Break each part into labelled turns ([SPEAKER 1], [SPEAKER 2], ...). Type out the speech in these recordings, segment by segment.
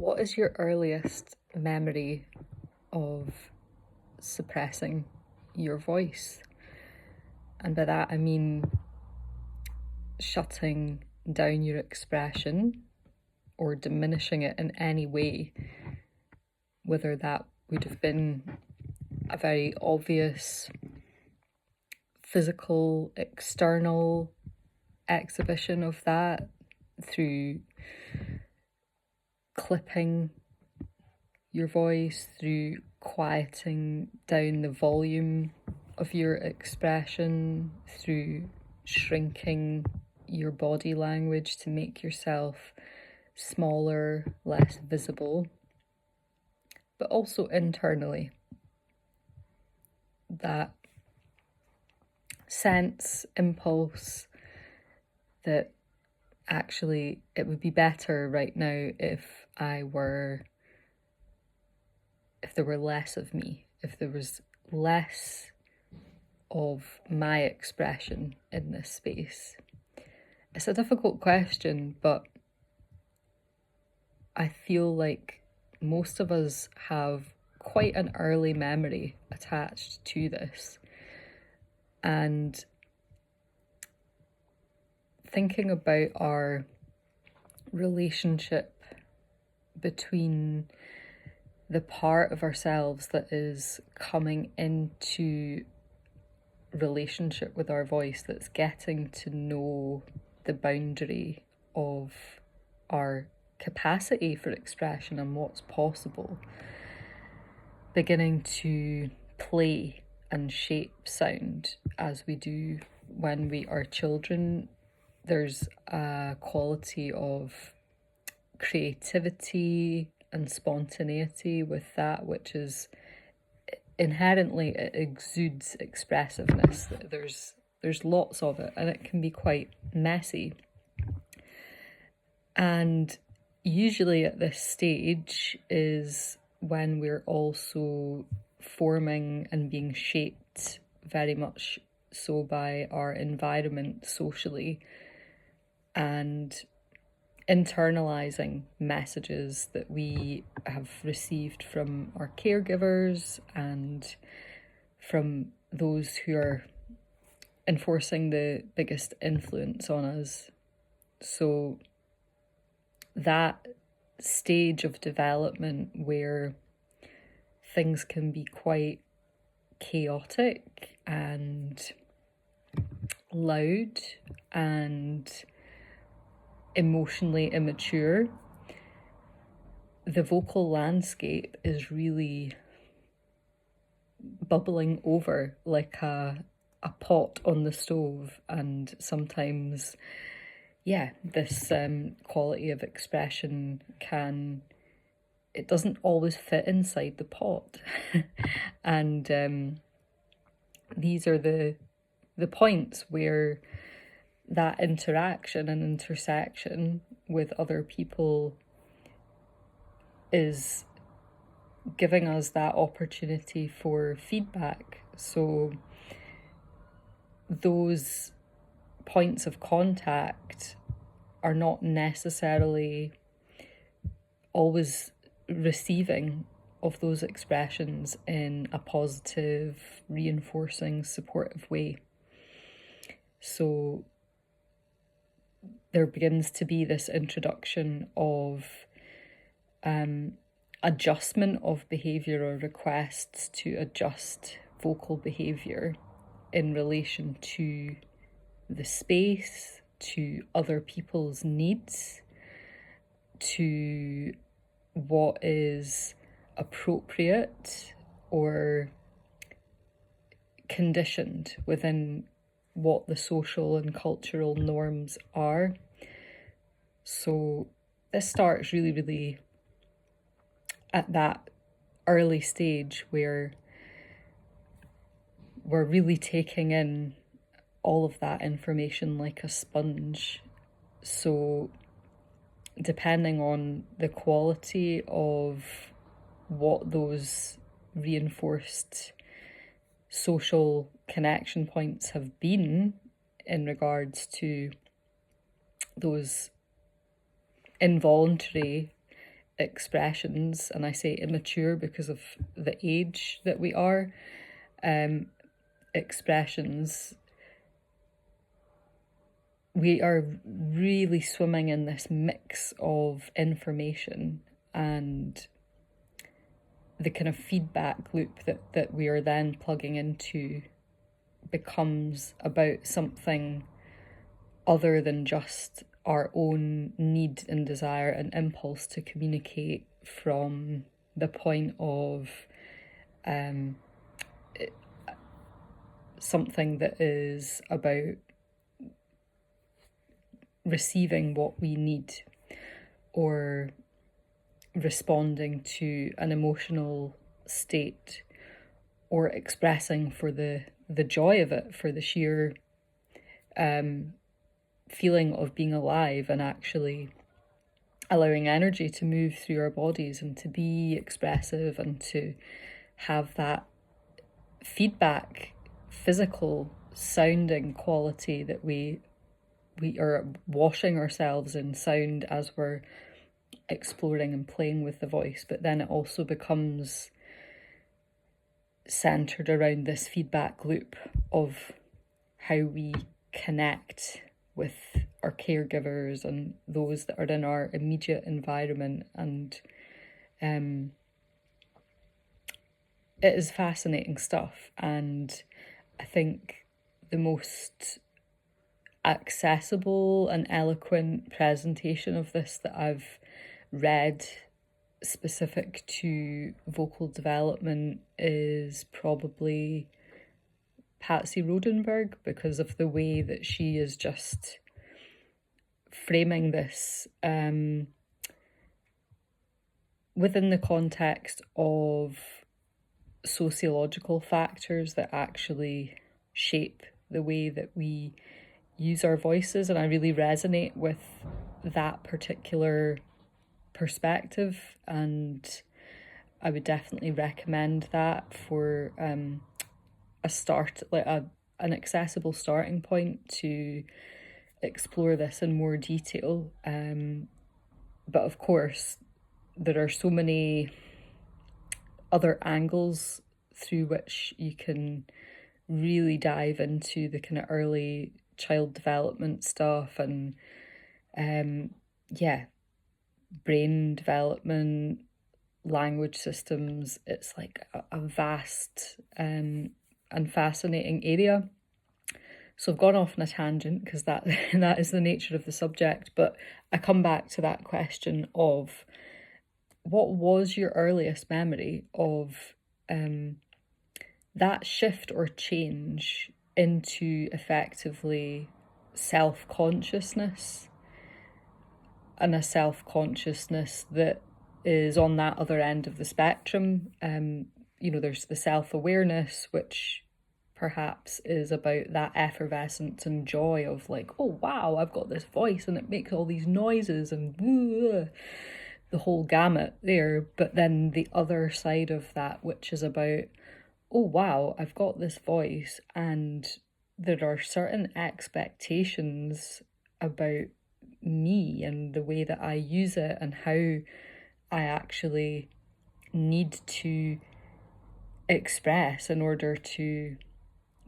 [SPEAKER 1] What is your earliest memory of suppressing your voice? And by that I mean shutting down your expression or diminishing it in any way, whether that would have been a very obvious physical, external exhibition of that through clipping your voice, through quieting down the volume of your expression, through shrinking your body language to make yourself smaller, less visible, but also internally. That sense, impulse that actually it would be better right now if there were less of me, if there was less of my expression in this space. It's a difficult question, but I feel like most of us have quite an early memory attached to this. And thinking about our relationship between the part of ourselves that is coming into relationship with our voice, that's getting to know the boundary of our capacity for expression and what's possible, beginning to play and shape sound as we do when we are children. There's a quality of creativity and spontaneity with that, which is inherently, it exudes expressiveness. There's lots of it, and it can be quite messy. And usually at this stage is when we're also forming and being shaped very much so by our environment socially, and internalizing messages that we have received from our caregivers and from those who are enforcing the biggest influence on us. So that stage of development where things can be quite chaotic and loud and emotionally immature, the vocal landscape is really bubbling over like a pot on the stove. And sometimes, this quality of expression it doesn't always fit inside the pot. And these are the points where that interaction and intersection with other people is giving us that opportunity for feedback. So those points of contact are not necessarily always receiving of those expressions in a positive, reinforcing, supportive way. So there begins to be this introduction of adjustment of behaviour or requests to adjust vocal behaviour in relation to the space, to other people's needs, to what is appropriate or conditioned within what the social and cultural norms are. So this starts really, really at that early stage where we're really taking in all of that information like a sponge. So depending on the quality of what those reinforced social connection points have been in regards to those involuntary expressions, and I say immature because of the age that we are, expressions, we are really swimming in this mix of information, and the kind of feedback loop that we are then plugging into becomes about something other than just our own need and desire and impulse to communicate from the point of something that is about receiving what we need or responding to an emotional state or expressing for the joy of it, for the sheer feeling of being alive and actually allowing energy to move through our bodies and to be expressive and to have that feedback, physical sounding quality that we are washing ourselves in sound as we're exploring and playing with the voice. But then it also becomes centered around this feedback loop of how we connect with our caregivers and those that are in our immediate environment. And it is fascinating stuff. And I think the most accessible and eloquent presentation of this that I've read specific to vocal development is probably Patsy Rodenberg, because of the way that she is just framing this within the context of sociological factors that actually shape the way that we use our voices. And I really resonate with that particular perspective, and I would definitely recommend that for a start, like an accessible starting point to explore this in more detail. But of course, there are so many other angles through which you can really dive into the kind of early child development stuff and brain development, language systems. It's like a vast and fascinating area. So I've gone off on a tangent because that is the nature of the subject, but I come back to that question of what was your earliest memory of that shift or change into effectively self-consciousness, and a self-consciousness that is on that other end of the spectrum. There's the self-awareness, which perhaps is about that effervescence and joy of like, oh wow, I've got this voice and it makes all these noises and the whole gamut there. But then the other side of that, which is about, oh wow, I've got this voice and there are certain expectations about me and the way that I use it and how I actually need to express in order to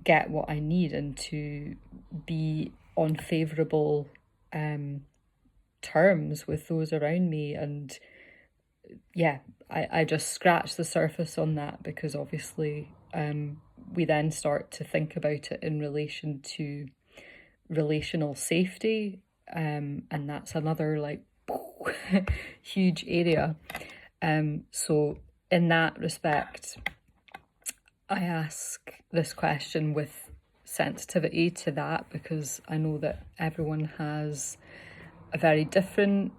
[SPEAKER 1] get what I need and to be on favourable terms with those around me. And yeah, I just scratched the surface on that because obviously we then start to think about it in relation to relational safety, and that's another like huge area. So in that respect, I ask this question with sensitivity to that, because I know that everyone has a very different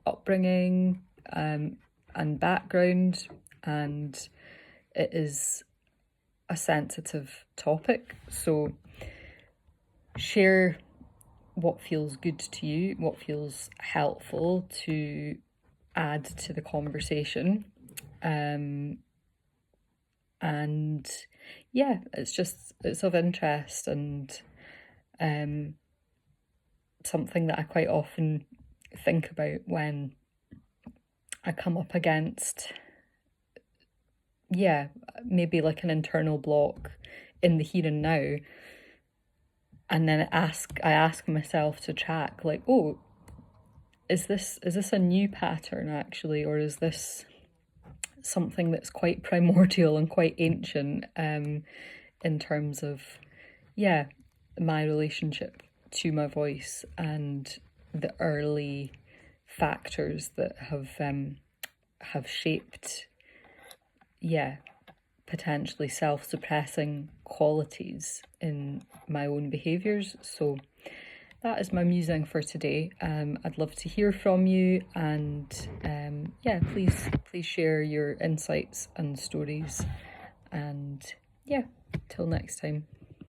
[SPEAKER 1] upbringing and background, and it is a sensitive topic. So share what feels good to you, what feels helpful to add to the conversation. And yeah, it's of interest and something that I quite often think about when I come up against, yeah, maybe like an internal block in the here and now, and then I ask myself to track, like, oh, is this a new pattern actually, or is this something that's quite primordial and quite ancient, in terms of, yeah, my relationship to my voice and the early factors that have shaped, yeah, potentially self-suppressing qualities in my own behaviours. So that is my musing for today. I'd love to hear from you, and yeah, please share your insights and stories. And yeah, till next time.